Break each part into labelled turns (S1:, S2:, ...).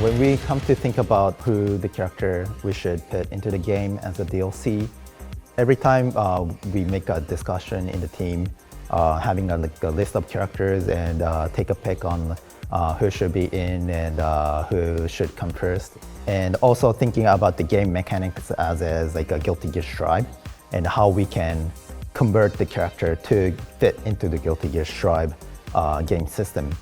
S1: When we come to think about who the character we should put into the game as a DLC, every time we make a discussion in the team, having a list of characters and take a pick on who should be in and who should come first. And also thinking about the game mechanics as like a Guilty Gear Strive and how we can convert the character to fit into the Guilty Gear Strive game system.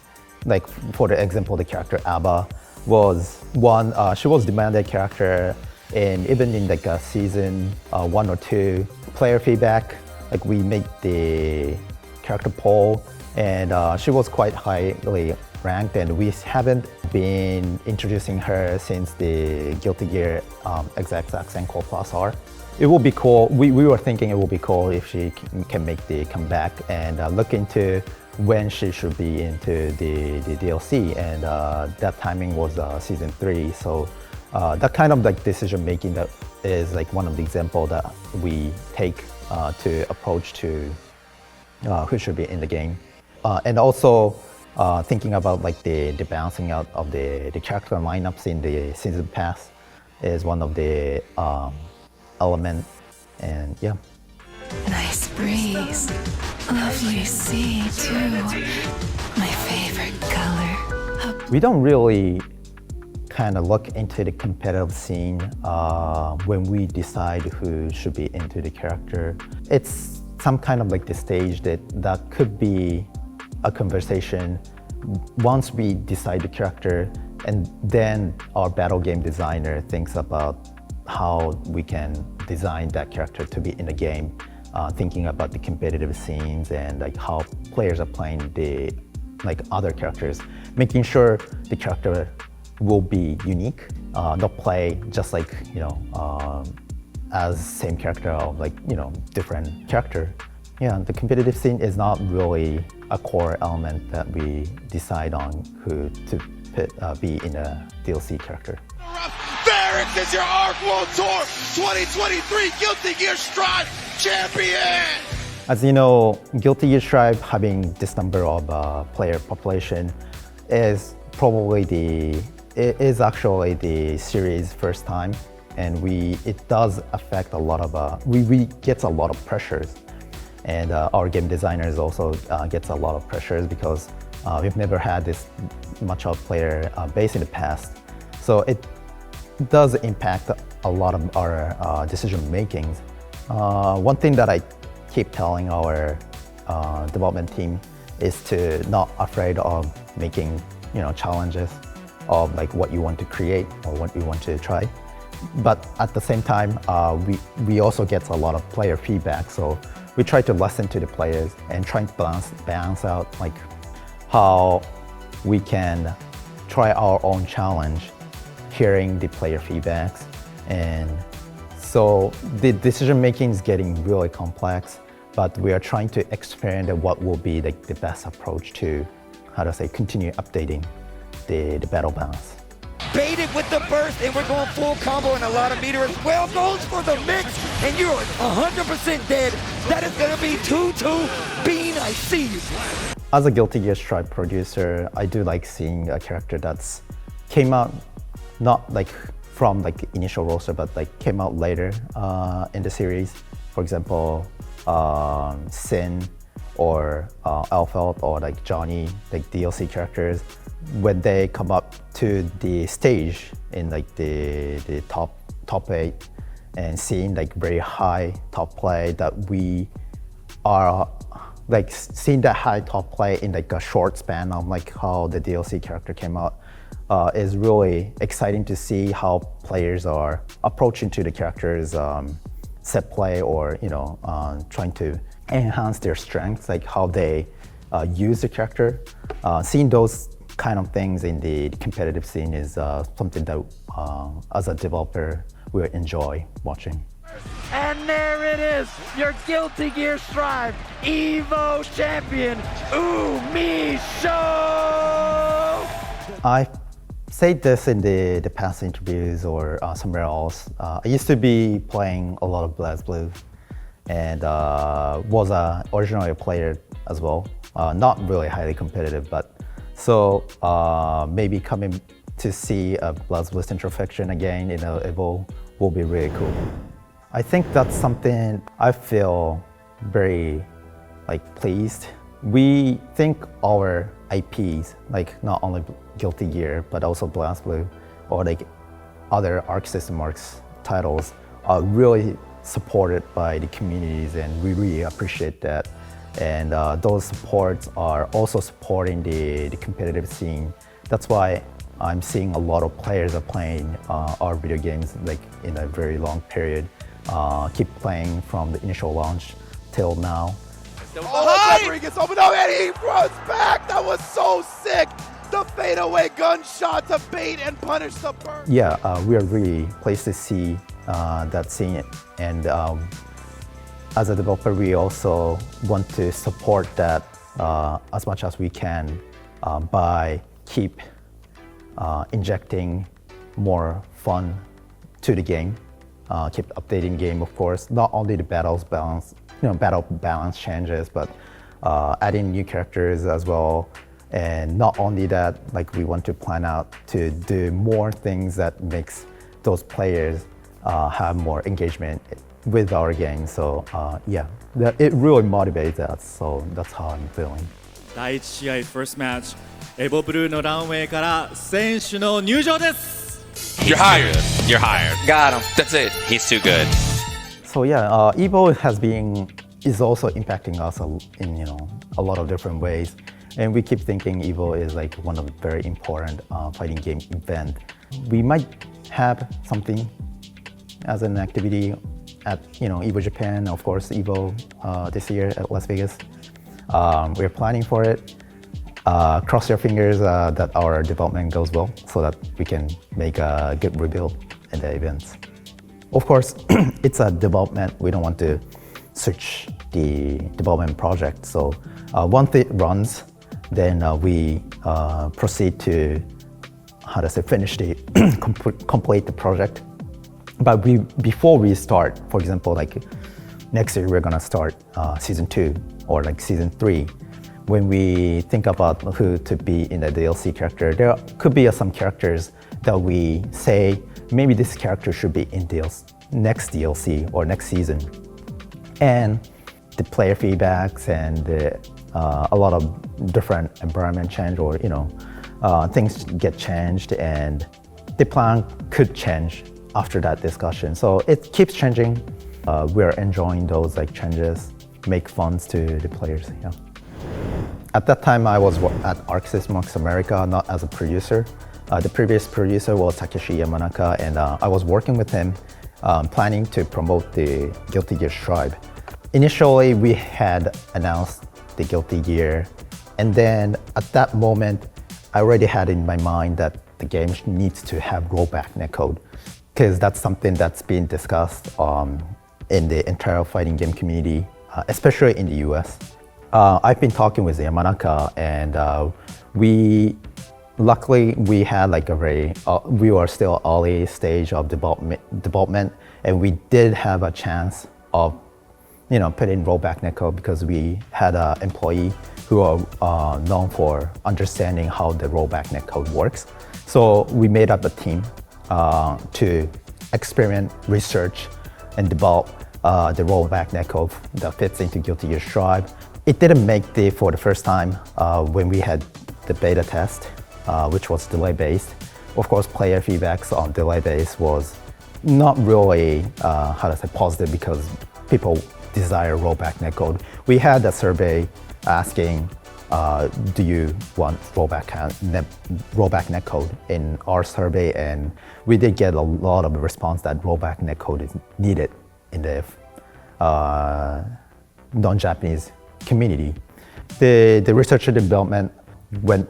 S1: Like for the example, the character A.B.A was one, she was demanded character, and even in like season 1 or 2, player feedback, like we made the character poll, and she was quite highly ranked, and we haven't been introducing her since the Guilty Gear XXX and Core Plus R. It will be cool. We were thinking it will be cool if she can make the comeback and look into when she should be into the DLC, and that timing was season 3. So that kind of like decision making that is like one of the examples that we take to approach to who should be in the game, and also thinking about like the balancing out of the character lineups in the season pass is one of the element, and yeah.
S2: Nice breeze, lovely sea too, my favorite color.
S1: We don't really kind of look into the competitive scene when we decide who should be into the character. It's some kind of like the stage that could be a conversation once we decide the character, and then our battle game designer thinks about how we can design that character to be in the game, thinking about the competitive scenes and like how players are playing the like other characters, making sure the character will be unique, not play just like as same character of like different character. Yeah, the competitive scene is not really a core element that we decide on who to be in a DLC character.
S3: Varix is your Arc World Tour 2023 Guilty Gear Strive champion!
S1: As you know, Guilty Gear Strive having this number of player population is actually the series first time, and it does affect a lot of, we get a lot of pressures. And our game designers also gets a lot of pressures because we've never had this much of player base in the past. So it does impact a lot of our decision makings. One thing that I keep telling our development team is to not afraid of making challenges of like what you want to create or what you want to try. But at the same time, we also get a lot of player feedback. So we try to listen to the players and try to balance out like how we can try our own challenge, hearing the player feedbacks. And so the decision making is getting really complex, but we are trying to expand what will be the best approach to, continue updating the battle balance.
S4: Baited with the burst, and we're going full combo and a lot of meter as well. Goes for the mix, and you're 100% dead. That is going to be 2-2. Bean, I see you.
S1: As a Guilty Gear Strive producer, I do like seeing a character that's came out not like from like the initial roster, but like came out later in the series. For example, Sin or Alfeld or like Johnny, like DLC characters. When they come up to the stage in like the top 8 and seeing like very high top play, that we are like seeing that high top play in like a short span of like how the DLC character came out is really exciting to see how players are approaching to the character's set play, or trying to enhance their strengths, like how they use the character. Seeing those kind of things in the competitive scene is something that as a developer we enjoy watching.
S4: And there it is, your Guilty Gear Strive Evo champion, Umi Show!
S1: I said this in the past interviews or somewhere else. I used to be playing a lot of BlazBlue and was originally a player as well. Not really highly competitive, but so maybe coming to see a BlazBlue introspection again in Evo will be really cool. I think that's something I feel very pleased. We think our IPs, not only Guilty Gear, but also BlazBlue or other Arc System Works titles are really supported by the communities, and we really appreciate that. And those supports are also supporting the competitive scene. That's why I'm seeing a lot of players are playing our video games in a very long period. Keep playing from the initial launch till now.
S3: Rodriguez opened up and he runs back. That was so sick. The fadeaway gunshot to bait and punish the burn.
S1: Yeah, we are really pleased to see that scene. And as a developer, we also want to support that as much as we can by keep injecting more fun to the game. Keep updating game, of course. Not only the battle balance changes, but adding new characters as well. And not only that, we want to plan out to do more things that makes those players have more engagement with our game. So yeah, it really motivates us. So that's how I'm feeling.
S5: 第1試合 First Match エボブルーのランウェイから選手の入場です。
S6: You're hired. You're hired.
S7: Got him.
S6: That's it. He's too good.
S1: So yeah, Evo is also impacting us in a lot of different ways, and we keep thinking Evo is one of the very important fighting game event. We might have something as an activity at Evo Japan, of course Evo this year at Las Vegas. We're planning for it. Cross your fingers that our development goes well so that we can make a good rebuild in the events. Of course, it's a development. We don't want to switch the development project. So once it runs, then we proceed to, finish the complete the project. But before we start, for example, next year we're gonna start season 2 or season 3. When we think about who to be in the DLC character, there could be some characters that we say, maybe this character should be in next DLC or next season. And the player feedbacks and a lot of different environment change or, things get changed and the plan could change after that discussion. So it keeps changing. We're enjoying those changes, make fun to the players, yeah. At that time, I was at Arc System Works America, not as a producer. The previous producer was Takeshi Yamanaka, and I was working with him, planning to promote the Guilty Gear Strive. Initially, we had announced the Guilty Gear, and then at that moment, I already had in my mind that the game needs to have rollback netcode, because that's something that's been discussed in the entire fighting game community, especially in the US. I've been talking with Yamanaka, and luckily we had we were still early stage of development, and we did have a chance of putting rollback netcode because we had an employee who are known for understanding how the rollback netcode works. So we made up a team to experiment, research, and develop the rollback netcode that fits into Guilty Gear Strive. It didn't make for the first time when we had the beta test, which was delay-based. Of course, player feedbacks on delay-based was not really, positive because people desire rollback netcode. We had a survey asking, do you want rollback netcode in our survey, and we did get a lot of response that rollback netcode is needed in the non-Japanese community. The research and development went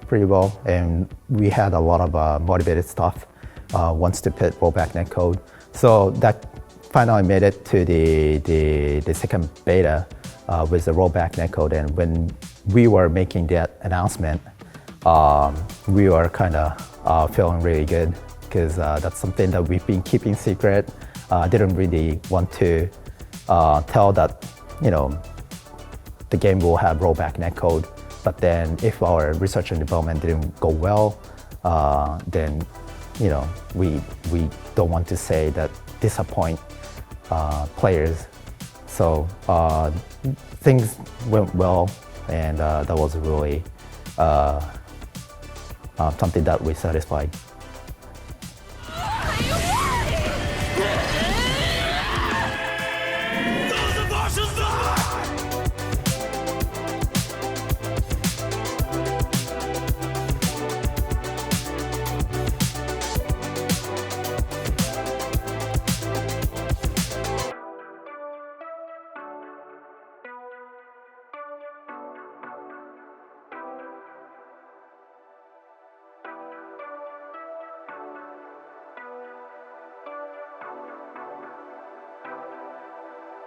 S1: pretty well, and we had a lot of motivated staff wants to put rollback netcode. So that finally made it to the second beta with the rollback netcode. And when we were making that announcement, we were kind of feeling really good because that's something that we've been keeping secret. Didn't really want to tell that, the game will have rollback netcode. But then if our research and development didn't go well, then we don't want to say that disappoint players. So things went well, and that was really something that we're satisfied.